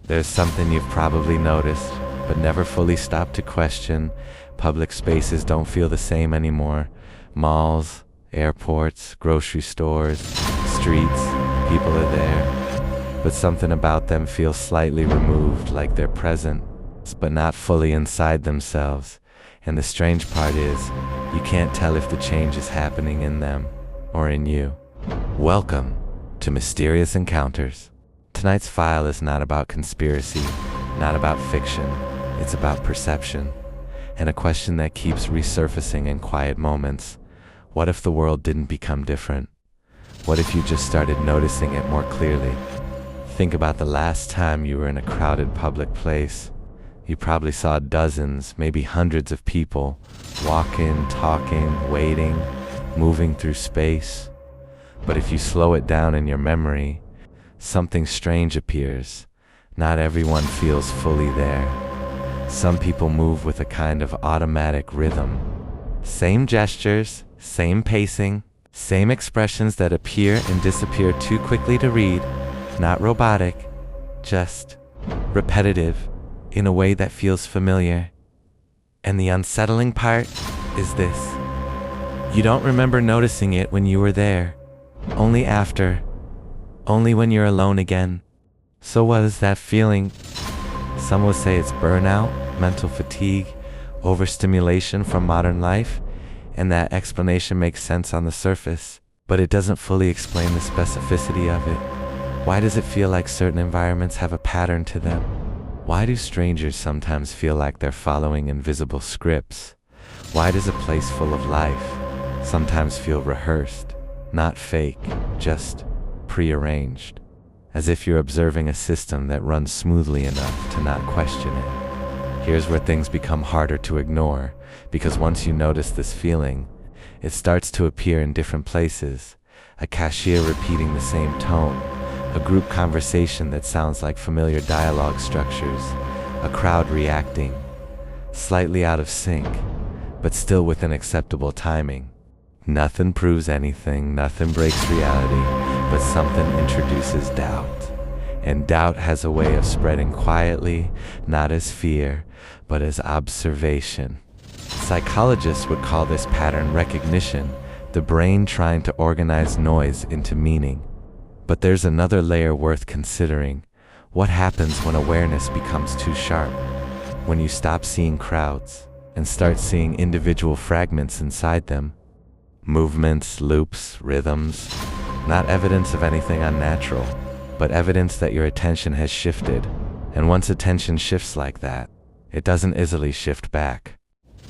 There's something you've probably noticed, but never fully stopped to question. Public spaces don't feel the same anymore. Malls, airports, grocery stores, streets, people are there. But something about them feels slightly removed, like they're present, but not fully inside themselves. And the strange part is, you can't tell if the change is happening in them or in you. Welcome to Mysterious Encounters. Tonight's file is not about conspiracy, not about fiction. It's about perception, and a question that keeps resurfacing in quiet moments. What if the world didn't become different? What if you just started noticing it more clearly? Think about the last time you were in a crowded public place. You probably saw dozens, maybe hundreds of people, walking, talking, waiting, moving through space. But if you slow it down in your memory, something strange appears. Not everyone feels fully there. Some people move with a kind of automatic rhythm. Same gestures, same pacing, same expressions that appear and disappear too quickly to read. Not robotic, just repetitive in a way that feels familiar. And the unsettling part is this. You don't remember noticing it when you were there. Only after. Only when you're alone again. So what is that feeling? Some will say it's burnout, mental fatigue, overstimulation from modern life, and that explanation makes sense on the surface, but it doesn't fully explain the specificity of it. Why does it feel like certain environments have a pattern to them? Why do strangers sometimes feel like they're following invisible scripts? Why does a place full of life sometimes feel rehearsed, not fake, just prearranged? As if you're observing a system that runs smoothly enough to not question it. Here's where things become harder to ignore, because once you notice this feeling, it starts to appear in different places. A cashier repeating the same tone, a group conversation that sounds like familiar dialogue structures, a crowd reacting, slightly out of sync, but still within acceptable timing. Nothing proves anything, nothing breaks reality, but something introduces doubt. And doubt has a way of spreading quietly, not as fear, but as observation. Psychologists would call this pattern recognition, the brain trying to organize noise into meaning. But there's another layer worth considering. What happens when awareness becomes too sharp? When you stop seeing crowds and start seeing individual fragments inside them? Movements, loops, rhythms. Not evidence of anything unnatural, but evidence that your attention has shifted. And once attention shifts like that, it doesn't easily shift back.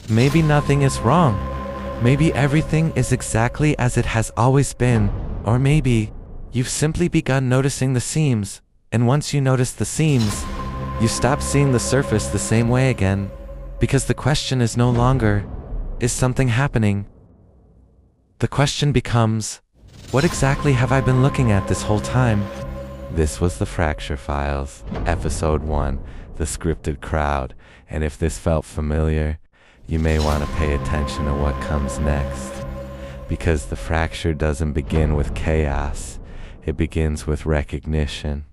Maybe nothing is wrong. Maybe everything is exactly as it has always been. Or maybe you've simply begun noticing the seams, and once you notice the seams, you stop seeing the surface the same way again. Because the question is no longer, is something happening? The question becomes, what exactly have I been looking at this whole time? This was the Fracture Files, Episode 1, The Scripted Crowd, and if this felt familiar, you may want to pay attention to what comes next. Because the fracture doesn't begin with chaos, it begins with recognition.